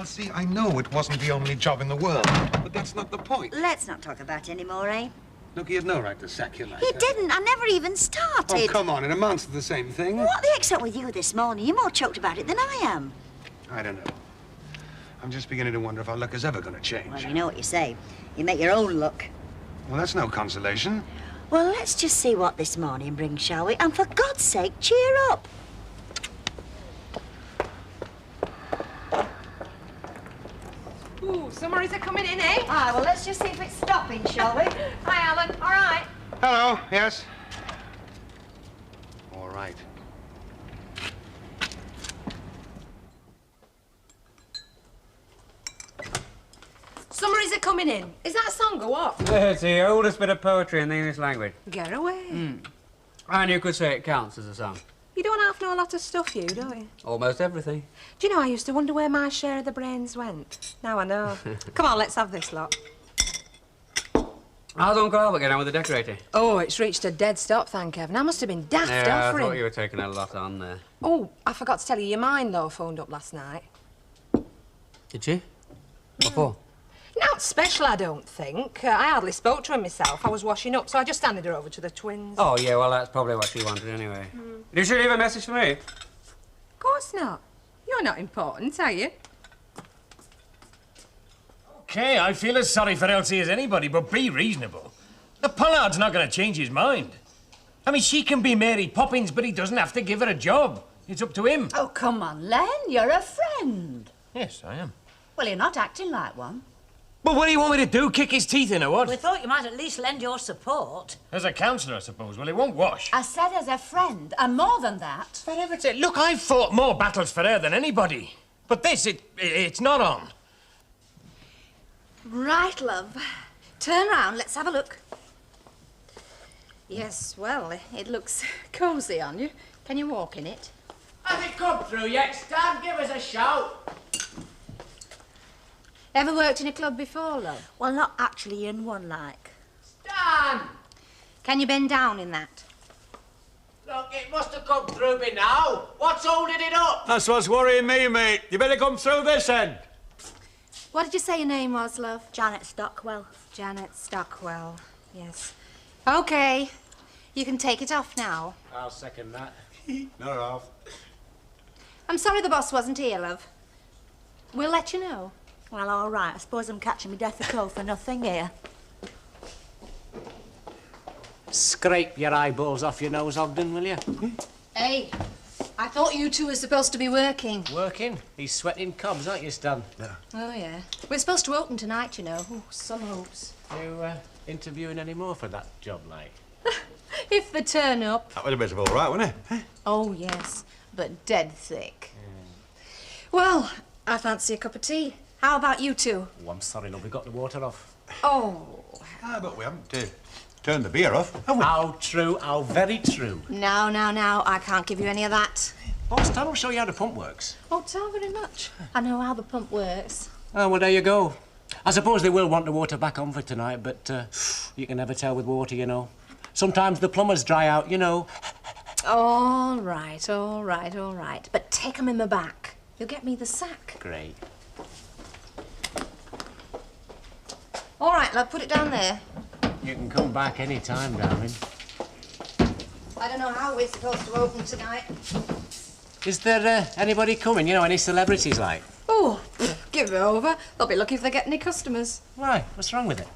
see, I know it wasn't the only job in the world, but that's not the point. Let's not talk about it anymore, eh? Look, he had no right to sack you like He that. didn't. I never even started. Oh, come on. It amounts to the same thing. What the heck's up with you this morning? You're more choked about it than I am. I don't know. I'm just beginning to wonder if our luck is ever going to change. Well, you know what you say. You make your own luck. Well, that's no consolation. Well, let's just see what this morning brings, shall we? And for God's sake, cheer up. Ooh, somebody's coming in, eh? Ah, well, let's just see if it's stopping, shall we? Hi, Alan. All right. Hello. Yes? All right. Somebody's coming in. Is that a song or what? It's the oldest bit of poetry in the English language. Get away. And you could say it counts as a song. You don't have to know a lot of stuff, you, don't you? Almost everything. Do you know, I used to wonder where my share of the brains went. Now I know. Come on, let's have this lot. How's Uncle Albert getting on with the decorator? Oh, it's reached a dead stop, thank heaven. I must have been daft Yeah, I offering. thought you were taking a lot on there. Oh, I forgot to tell you, your mind, though, phoned up last night. Did she? What for? Not special, I don't think. I hardly spoke to her myself. I was washing up, so I just handed her over to the twins. Oh, yeah, well, that's probably what she wanted anyway. Did she leave a message for me? Of course not. You're not important, are you? OK, I feel as sorry for Elsie as anybody, but be reasonable. The Pollard's not going to change his mind. I mean, she can be Mary Poppins, but he doesn't have to give her a job. It's up to him. Oh, come on, Len, you're a friend. Yes, I am. Well, you're not acting like one. But what do you want me to do, kick his teeth in or what? We thought you might at least lend your support. As a counsellor, I suppose. Well, it won't wash. I said as a friend, and more than that. For heaven's sake, look, I've fought more battles for her than anybody. But this, it's not on. Right, love. Turn round, let's have a look. Yes, well, it looks cosy on you. Can you walk in it? Has it come through yet, Stan? Give us a shout. Ever worked in a club before, love? Well, not actually in one, like. Stan! Can you bend down in that? Look, it must have come through by now. What's holding it up? That's what's worrying me, mate. You better come through this end. What did you say your name was, love? Janet Stockwell. Janet Stockwell, yes. OK, you can take it off now. I'll second that. Not off. I'm sorry the boss wasn't here, love. We'll let you know. Well, all right. I suppose I'm catching me death of cold for nothing here. Scrape your eyeballs off your nose, Ogden, will you? Hey, I thought you two were supposed to be working. Working? He's sweating cobs, aren't you, Stan? Yeah. Oh, yeah. We're supposed to open tonight, you know. Ooh, some hopes. You interviewing any more for that job, like? If they turn up. That would have been all right, wouldn't it? Oh, yes, but dead thick. Well, I fancy a cup of tea. How about you two? Oh, I'm sorry, love, we got the water off. Oh. Ah, but we haven't turned the beer off, have we? How true, how very true. Now, I can't give you any of that. Oh, Stan will show you how the pump works. Oh, tell very much. I know how the pump works. Oh, well, there you go. I suppose they will want the water back on for tonight, but you can never tell with water, you know. Sometimes the plumbers dry out, you know. All right. But take 'em in the back. You'll get me the sack. Great. All right, love, put it down there. You can come back any time, darling. I don't know how we're supposed to open tonight. Is there anybody coming? You know, any celebrities, like? Oh, give it over. They'll be lucky if they get any customers. Why? What's wrong with it?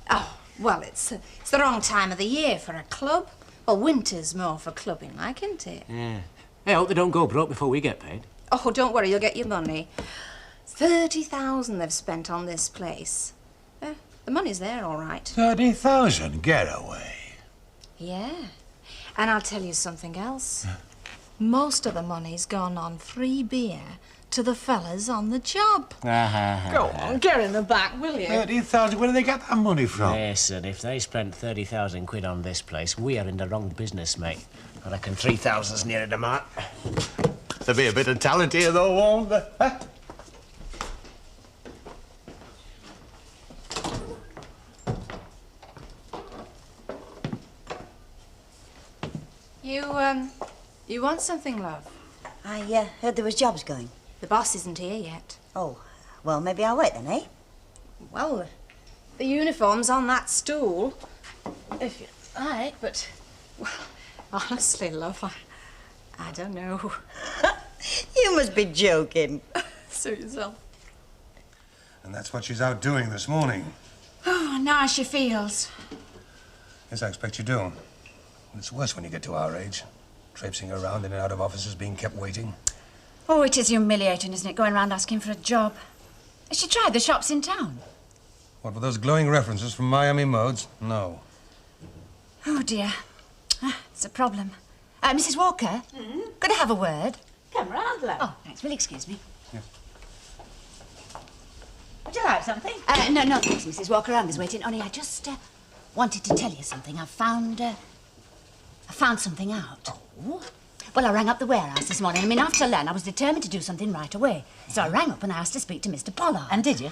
Oh, well, it's the wrong time of the year for a club. Well, winter's more for clubbing, like, isn't it? Yeah. Hey, I hope they don't go broke before we get paid. Oh, don't worry, you'll get your money. 30,000 they've spent on this place. The money's there, all right. 30,000? Get away. Yeah. And I'll tell you something else. Most of the money's gone on free beer to the fellas on the job. Go on, get in the back, will you? 30,000? Where do they get that money from? Listen, if they spent 30,000 quid on this place, we are in the wrong business, mate. I reckon 3,000's nearer the mark. There'll be a bit of talent here, though, won't there? Huh? You want something, love? I heard there was jobs going. The boss isn't here yet. Oh, Well, maybe I'll wait then, eh? Well, the uniform's on that stool, if you like, but, well, honestly, love, I don't know. You must be joking. Suit yourself. And that's what she's out doing this morning. Oh, now she feels. Yes, I expect you do. It's worse when you get to our age. Traipsing around in and out of offices, being kept waiting. Oh, it is humiliating, isn't it, going round asking for a job? Has she tried the shops in town? What, with those glowing references from Miami Modes? No. Oh, dear. It's a problem. Mrs. Walker? Could I have a word? Come round, love. Oh, thanks. Will you excuse me? Would you like something? No, thanks, Mrs. Walker. I'm just waiting. Only I just wanted to tell you something. I found something out. Oh? Well, I rang up the warehouse this morning. I mean, after lunch, I was determined to do something right away. So I rang up and I asked to speak to Mr. Pollard. And did you?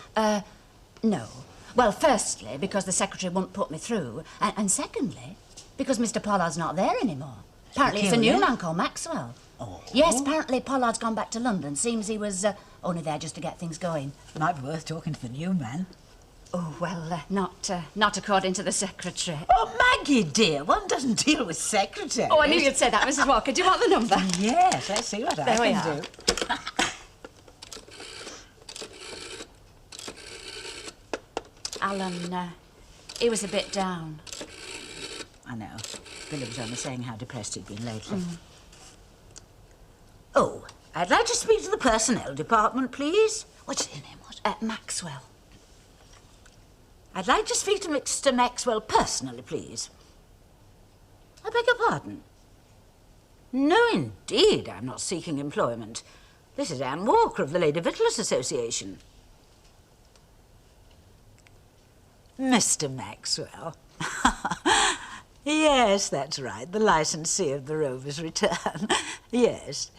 No. Well, firstly, because the secretary wouldn't put me through. And secondly, because Mr. Pollard's not there anymore. Apparently it's a new man called Maxwell. Oh. Yes, apparently Pollard's gone back to London. Seems he was only there just to get things going. Might be worth talking to the new man. Oh, well, not according to the secretary. Oh, Maggie, dear, one doesn't deal with secretaries. Oh, I knew you'd say that, Mrs. Walker. Do you want the number? Yes, let's see what There I we can are. do. Alan, he was a bit down. I know. Billy was only saying how depressed he'd been lately. Oh, I'd like to speak to the personnel department, please. What's his name? What? Maxwell. I'd like to speak to Mr. Maxwell personally, please. I beg your pardon? No, indeed, I'm not seeking employment. This is Anne Walker of the Lady Victuallers Association. Mr. Maxwell. Yes, that's right, the licensee of the Rover's Return. Yes.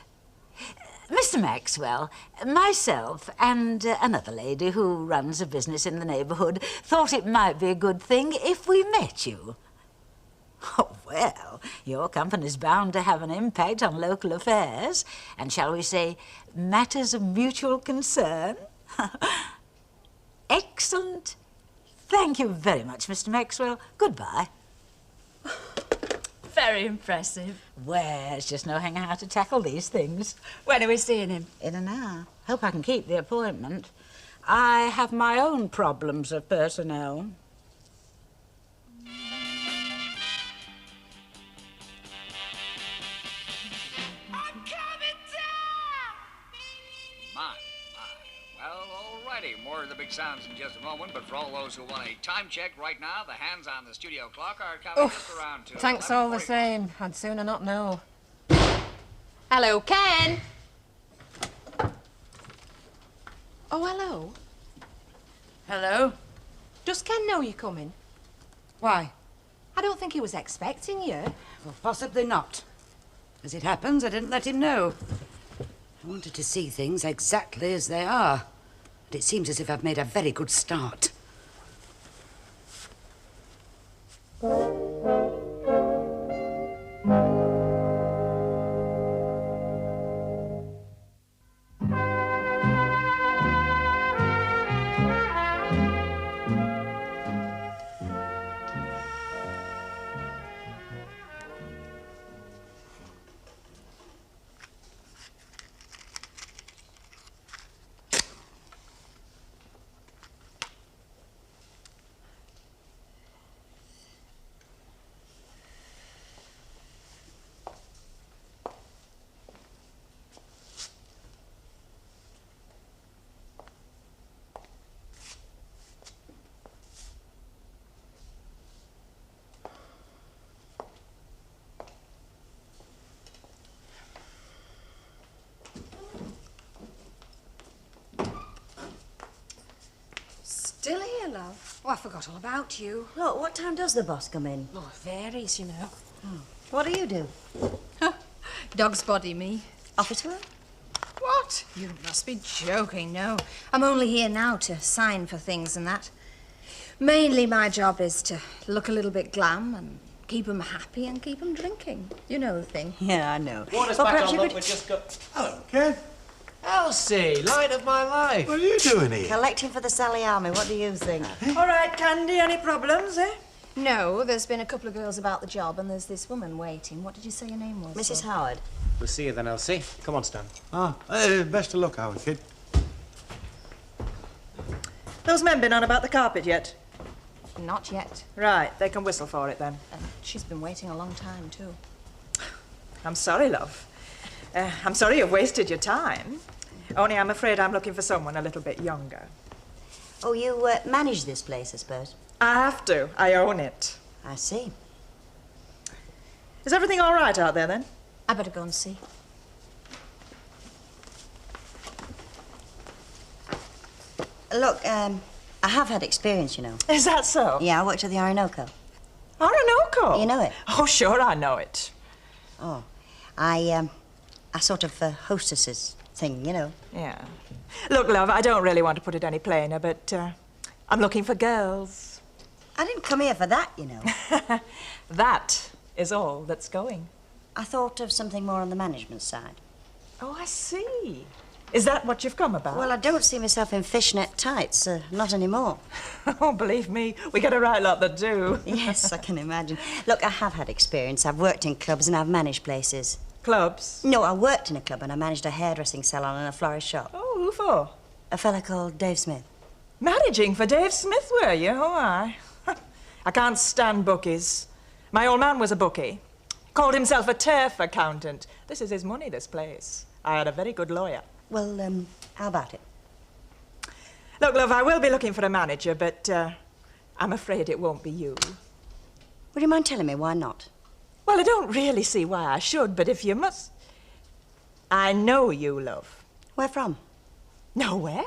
Mr. Maxwell, myself and another lady who runs a business in the neighbourhood thought it might be a good thing if we met you. Oh, well, your company's bound to have an impact on local affairs, and shall we say, matters of mutual concern. Excellent. Thank you very much, Mr. Maxwell. Goodbye. Very impressive. Well, it's just knowing how to tackle these things. When are we seeing him? In an hour. Hope I can keep the appointment. I have my own problems of personnel. Well, alrighty. More of the big sounds in just a moment, but for all those who want a time check right now, the hands on the studio clock are counting just around to Thanks all the 11:45. same. I'd sooner not know. Hello, Ken. Oh, hello. Hello? Does Ken know you're coming? Why? I don't think he was expecting you. Well, possibly not. As it happens, I didn't let him know. I wanted to see things exactly as they are. But it seems as if I've made a very good start. Still here, love? Oh, I forgot all about you. Look, what time does the boss come in? Oh, it varies, you know. What do you do? Dog's body, me. Office work? What? You must be joking, no. I'm only here now to sign for things and that. Mainly my job is to look a little bit glam and keep 'em happy and keep 'em drinking. You know the thing. Yeah, I know. Water's Well, back perhaps on, you look, could- we've just got... Hello, Ken. Elsie, light of my life. What are you doing here? Collecting for the Sally Army. What do you think? All right, Candy, any problems, eh? No, there's been a couple of girls about the job, and there's this woman waiting. What did you say your name was? Mrs. Howard. We'll see you then, Elsie. Come on, Stan. Best of luck, Howard, kid. Those men been on about the carpet yet? Not yet. Right, they can whistle for it then. She's been waiting a long time, too. I'm sorry, love. I'm sorry you've wasted your time. Only I'm afraid I'm looking for someone a little bit younger. Oh, you manage this place, I suppose? I have to. I own it. I see. Is everything all right out there, then? I better go and see. Look, I have had experience, you know. Is that so? Yeah, I worked at the Orinoco. Orinoco? You know it? Oh, sure, I know it. Oh, I sort of hostesses thing, you know. Yeah. Look, love, I don't really want to put it any plainer, but I'm looking for girls. I didn't come here for that, you know. That is all that's going. I thought of something more on the management side. Oh, I see. Is that what you've come about? Well, I don't see myself in fishnet tights, not anymore. Oh, believe me, we get a right lot that do. Yes, I can imagine. Look, I have had experience. I've worked in clubs and I've managed places. Clubs? No, I worked in a club and I managed a hairdressing salon and a florist shop. Oh, who for? A fella called Dave Smith. Managing for Dave Smith, were you? Oh, I. I can't stand bookies. My old man was a bookie. Called himself a turf accountant. This is his money, this place. I had a very good lawyer. Well, how about it? Look, love, I will be looking for a manager, but I'm afraid it won't be you. Would you mind telling me why not? Well, I don't really see why I should, but if you must... I know you, love. Where from? Nowhere.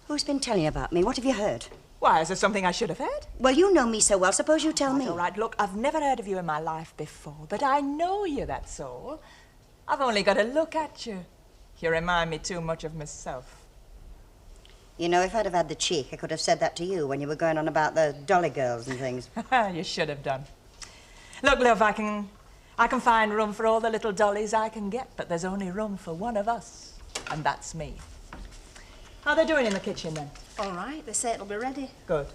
Who's been telling you about me? What have you heard? Why, is there something I should have heard? Well, you know me so well. Suppose you tell me. All right, look, I've never heard of you in my life before, but I know you, that's all. I've only got to look at you. You remind me too much of myself. You know, if I'd have had the cheek, I could have said that to you when you were going on about the dolly girls and things. You should have done. Look, love, I can find room for all the little dollies I can get, but there's only room for one of us, and that's me. How are they doing in the kitchen, then? All right, they say it'll be ready. Good.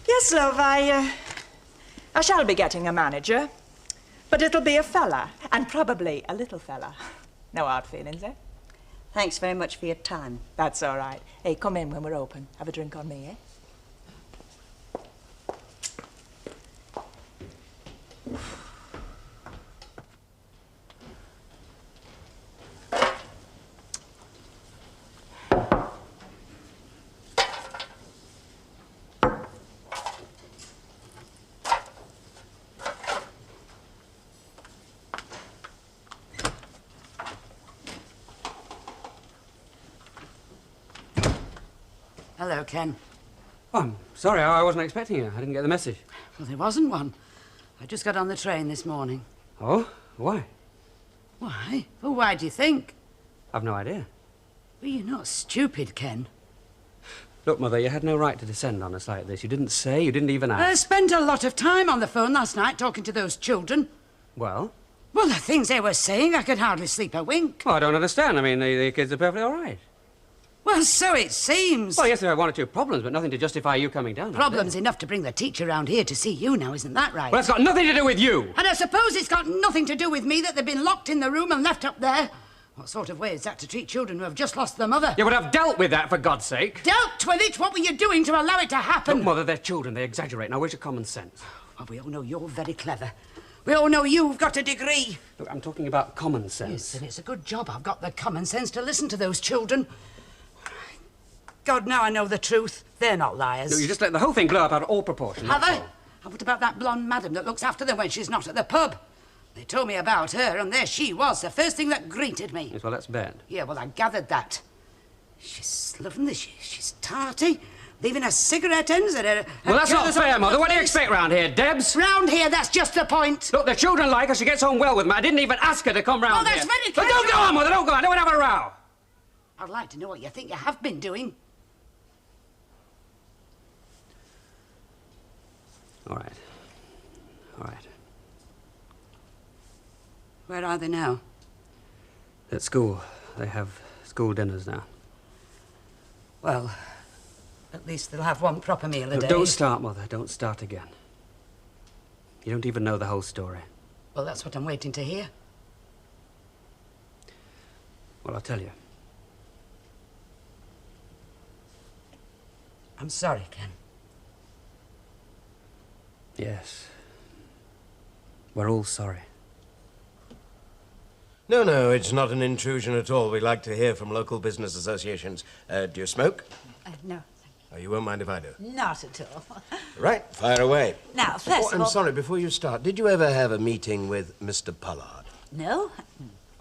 Yes, love, I shall be getting a manager, but it'll be a fella, and probably a little fella. No hard feelings, eh? Thanks very much for your time. That's all right. Hey, come in when we're open. Have a drink on me, eh? Hello, Ken. Oh, I'm sorry, I wasn't expecting you. I didn't get the message. Well, there wasn't one. I just got on the train this morning. Oh? Why? Why? Well, why do you think? I've no idea. Well, you're not stupid, Ken. Look, Mother, you had no right to descend on us like this. You didn't say, you didn't even ask. I spent a lot of time on the phone last night talking to those children. Well? Well, the things they were saying, I could hardly sleep a wink. Well, I don't understand. I mean, the kids are perfectly all right. Well, so it seems. Well, yes, there are one or two problems, but nothing to justify you coming down. Problems enough to bring the teacher round here to see you now, isn't that right? Well, that's got nothing to do with you. And I suppose it's got nothing to do with me that they've been locked in the room and left up there. What sort of way is that to treat children who have just lost their mother? You would have dealt with that, for God's sake. Dealt with it? What were you doing to allow it to happen? Look, Mother, they're children. They exaggerate. Now, where's your common sense? Well, we all know you're very clever. We all know you've got a degree. Look, I'm talking about common sense. Yes, and it's a good job I've got the common sense to listen to those children. God, now I know the truth. They're not liars. Look, you just let the whole thing blow up out of all proportion. Have that's they? all. And what about that blonde madam that looks after them when she's not at the pub? They told me about her, and there she was, the first thing that greeted me. Yes, well, that's bad. Yeah, well, I gathered that. She's slovenly, she's tarty, leaving her cigarette ends at her... Well, that's not fair, Mother. What do you expect round here, Debs? Round here, that's just the point. Look, the children like her. She gets on well with me. I didn't even ask her to come round Oh, that's here. very But don't go on, Mother. Don't go on. Don't have a row. I'd like to know what you think you have been doing. All right. All right. Where are they now? At school, they have school dinners now. Well, at least they'll have one proper meal a No, day. don't start, Mother. Don't start again. You don't even know the whole story. Well, that's what I'm waiting to hear. Well, I'll tell you. I'm sorry, Ken. Yes. We're all sorry. No, no, it's not an intrusion at all. We like to hear from local business associations. Do you smoke? No, Oh, you won't mind if I do. not at all. Right, fire away. Now, first I'm of all... sorry, before you start, did you ever have a meeting with Mr. Pollard? No?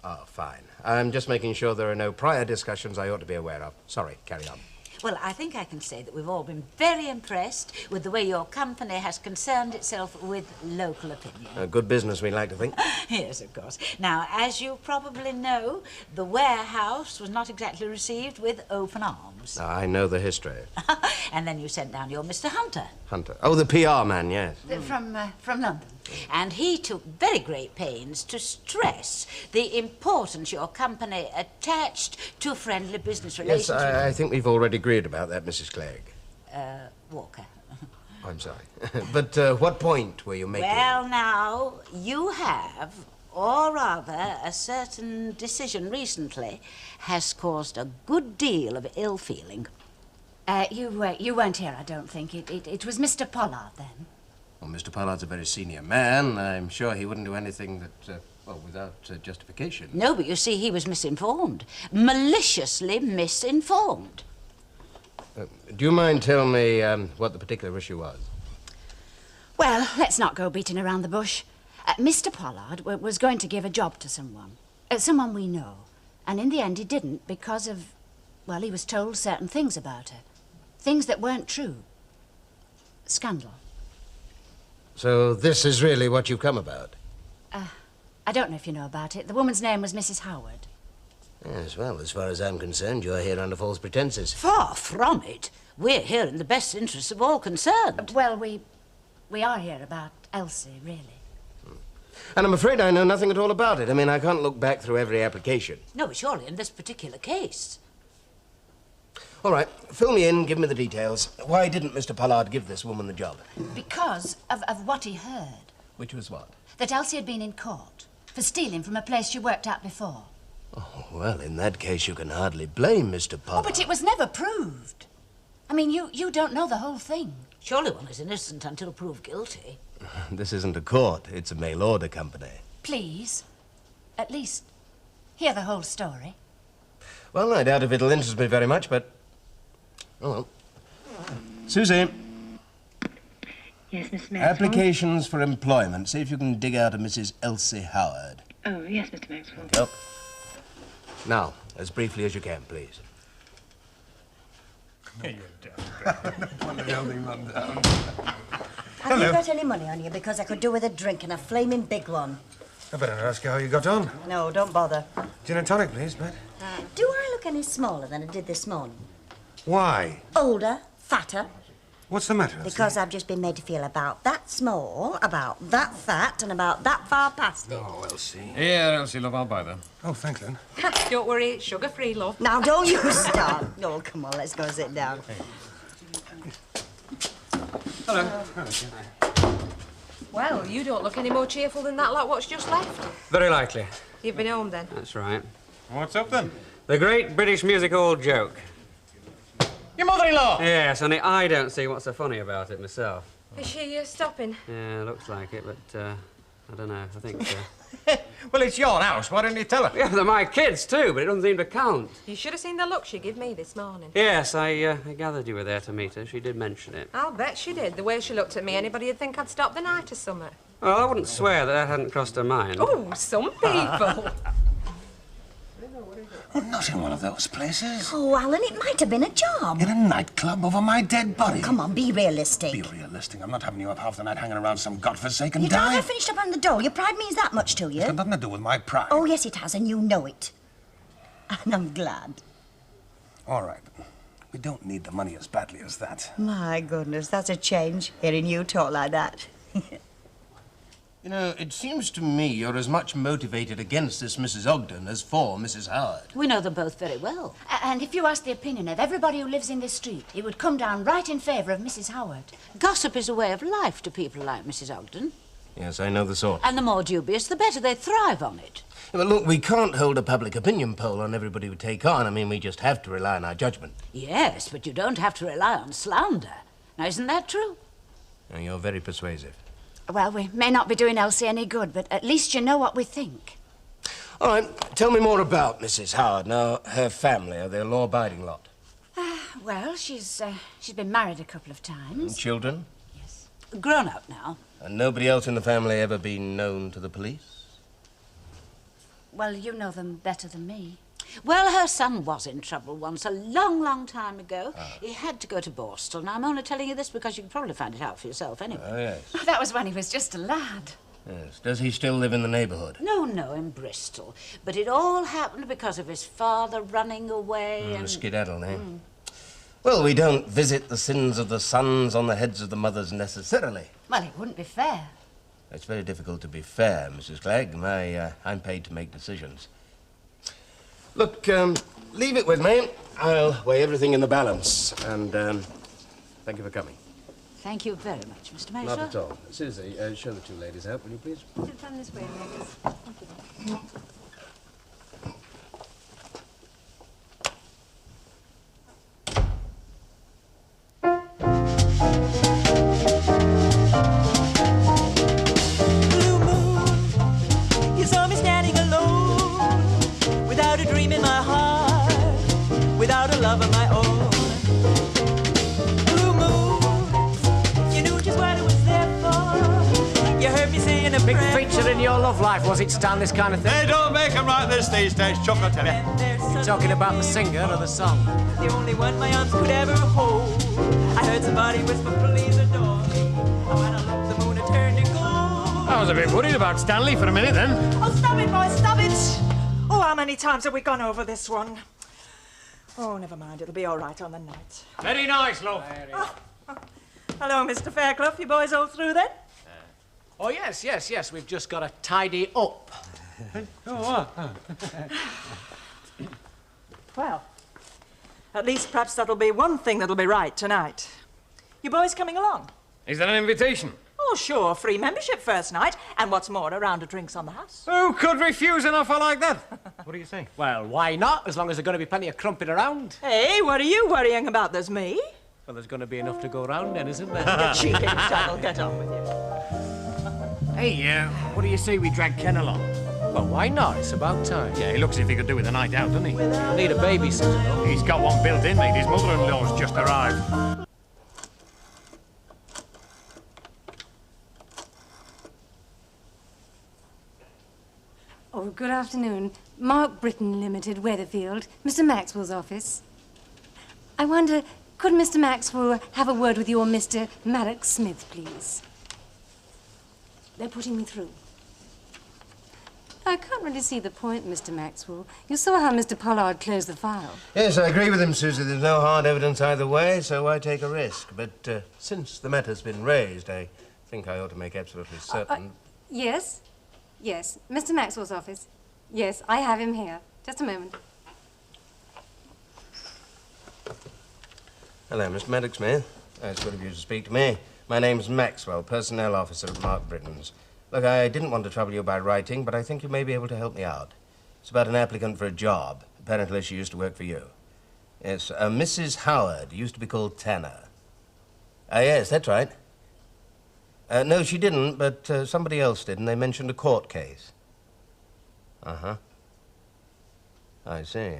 Oh, fine. I'm just making sure there are no prior discussions I ought to be aware of. Sorry, carry on. Well, I think I can say that we've all been very impressed with the way your company has concerned itself with local opinion. Good business, we like to think. Yes, of course. Now, as you probably know, the warehouse was not exactly received with open arms. I know the history. And then you sent down your Mr. Hunter. Hunter. Oh, the PR man, yes. From London. And he took very great pains to stress the importance your company attached to friendly business relations. Yes, I think we've already agreed about that, Mrs. Clegg. Walker. I'm sorry. But what point were you making? Well, now, you have, or rather, a certain decision recently has caused a good deal of ill feeling. You weren't here, I don't think. It was Mr. Pollard, then. Well, Mr. Pollard's a very senior man. I'm sure he wouldn't do anything that, without justification. No, but you see, he was misinformed. Maliciously misinformed. Do you mind telling me what the particular issue was? Well, let's not go beating around the bush. Mr. Pollard was going to give a job to someone. Someone we know. And in the end, he didn't because of, well, he was told certain things about her. Things that weren't true. Scandal. So this is really what you've come about? I don't know if you know about it. The woman's name was Mrs. Howard. Yes, well, as far as I'm concerned, you're here under false pretenses. Far from it. We're here in the best interests of all concerned. Well, we are here about Elsie, really. And I'm afraid I know nothing at all about it. I mean, I can't look back through every application. No, but surely in this particular case. All right, fill me in, give me the details. Why didn't Mr. Pollard give this woman the job? Because of what he heard. Which was what? That Elsie had been in court for stealing from a place she worked at before. Oh, well, in that case, you can hardly blame Mr. Pollard. Oh, but it was never proved. I mean, you don't know the whole thing. Surely one is innocent until proved guilty. This isn't a court, it's a mail order company. Please, at least hear the whole story. Well, I doubt if it'll interest me very much, but... Oh, well. Susie. Yes, Mr. Maxwell? Applications for employment. See if you can dig out a Mrs. Elsie Howard. Oh, yes, Mr. Maxwell. Yep. Now, as briefly as you can, please. Have you got any money on you? Because I could do with a drink and a flaming big one. I better not ask you how you got on. No, don't bother. Gin and tonic, please, Matt. Do I look any smaller than I did this morning? Why? Older, fatter? What's the matter, Elsie? Because I've just been made to feel about that small, about that fat, and about that far past it. Oh, Elsie. Here, Elsie, love, I'll buy them. Oh, thanks, Lynn. Don't worry, it's sugar-free, love. Now, don't you start. Oh, come on, let's go and sit down. Hello. Well, you don't look any more cheerful than that lot what's just left. Very likely. You've been home, then? That's right. What's up, then? The great British music-hall joke. Your mother-in-law! Yes, only I don't see what's so funny about it myself. Is she stopping? Yeah, looks like it, but I don't know. I think... Well, it's your house. Why didn't you tell her? Yeah, they're my kids, too, but it doesn't seem to count. You should have seen the look she gave me this morning. Yes, I gathered you were there to meet her. She did mention it. I'll bet she did. The way she looked at me, anybody would think I'd stop the night or something. Well, I wouldn't swear that hadn't crossed her mind. Oh, some people. I'm not in one of those places. Oh, Alan, it might have been a job. In a nightclub over my dead body. Oh, come on, be realistic. Be realistic. I'm not having you up half the night hanging around some godforsaken You thought I dive. finished up on the door. Your pride means that much to you. It's got nothing to do with my pride. Oh, yes, it has, and you know it. And I'm glad. All right. We don't need the money as badly as that. My goodness, that's a change, hearing you talk like that. You know, it seems to me you're as much motivated against this Mrs. Ogden as for Mrs. Howard. We know them both very well. And if you asked the opinion of everybody who lives in this street, it would come down right in favour of Mrs. Howard. Gossip is a way of life to people like Mrs. Ogden. Yes, I know the sort. And the more dubious, the better. They thrive on it. Yeah, but look, we can't hold a public opinion poll on everybody we take on. I mean, we just have to rely on our judgment. Yes, but you don't have to rely on slander. Now, isn't that true? Now, you're very persuasive. Well, we may not be doing Elsie any good, but at least you know what we think. All right, tell me more about Mrs. Howard. Now, her family, are they a law-abiding lot? Well, she's been married a couple of times. And children? Grown up now. And nobody else in the family ever been known to the police? Well, you know them better than me. Well, her son was in trouble once, a long, long time ago. He had to go to Borstal. Now, I'm only telling you this because you can probably find it out for yourself anyway. Oh, yes. That was when he was just a lad. Yes. Does he still live in the neighbourhood? No, in Bristol. But it all happened because of his father running away and... Skedaddle, eh? Well, we don't visit the sins of the sons on the heads of the mothers necessarily. Well, it wouldn't be fair. It's very difficult to be fair, Mrs. Clegg. I'm paid to make decisions. Look, leave it with me. I'll weigh everything in the balance. And, thank you for coming. Thank you very much, Mr. Maxwell. Not at all. Susie, show the two ladies out, will you please? Come this way, Max. Thank you. Blue moon, you saw me standing alone, without a dream in my heart, without a love of my own. Blue moon, you knew just what it was there for. You heard me saying a Big prayer feature in your love life, was it, Stan, this kind of thing? They don't make 'em like this these days, Chuck, I tell you. You're talking about the singer or the song? the only one my arms could ever hold. I heard somebody whisper, please adore me. And when I looked, the moon had turned to gold. I was a bit worried about Stanley for a minute then. Oh, stop it, boys, stop it! Oh, how many times have we gone over this one? Oh, never mind, it'll be all right on the night. Very nice, love. Hello, Mr. Fairclough. You boys all through then? Oh, yes. We've just got to tidy up. Well, at least perhaps that'll be one thing that'll be right tonight. You boys coming along? Is that an invitation? Oh, sure, free membership first night, and what's more, a round of drinks on the house. Who could refuse an offer like that? What do you say? Well, why not, as long as there's going to be plenty of crumping around? Hey, what are you worrying about? There's me. Well, there's going to be enough to go round then, isn't there? You cheeky devil, get on with you. Hey, what do you say we drag Ken along? Well, why not? It's about time. Yeah, he looks as if he could do with a night out, doesn't he? I need a babysitter, though. He's got one built in, mate. His mother-in-law's just arrived. Oh, good afternoon. Mark Britton Limited, Weatherfield. Mr. Maxwell's office. I wonder, could Mr. Maxwell have a word with your Mr. Maddox Smith, please? They're putting me through. I can't really see the point, Mr. Maxwell. You saw how Mr. Pollard closed the file. Yes, I agree with him, Susie. There's no hard evidence either way, so I take a risk. But since the matter's been raised, I think I ought to make absolutely certain... Yes? Yes. Mr. Maxwell's office. Yes, I have him here. Just a moment. Hello, Mr. Maddox Smith. It's good of you to speak to me. My name's Maxwell, personnel officer at Mark Britton's. Look, I didn't want to trouble you by writing, but I think you may be able to help me out. It's about an applicant for a job. Apparently she used to work for you. Yes, Mrs. Howard, used to be called Tanner. Yes, that's right. No, she didn't, but somebody else did, and they mentioned a court case. Uh-huh. I see.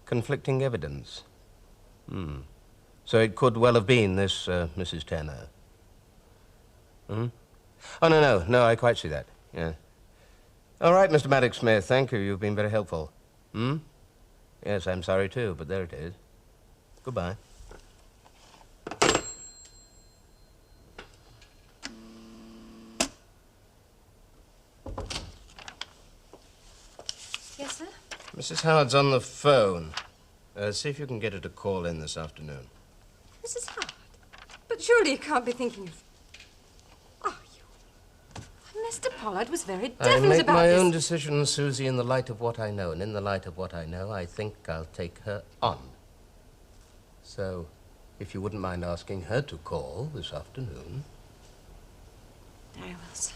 Conflicting evidence. So it could well have been this Mrs. Tanner. Oh, no, I quite see that, yeah. All right, Mr. Maddox Smith, thank you. You've been very helpful. Yes, I'm sorry, too, but there it is. Goodbye. Yes, sir? Mrs. Howard's on the phone. See if you can get her to call in this afternoon. Mrs. Howard? But surely you can't be thinking of... Mr. Pollard was very I definite make about my this. own decisions, Susie, in the light of what I know. And in the light of what I know, I think I'll take her on. So, if you wouldn't mind asking her to call this afternoon. Very well, sir.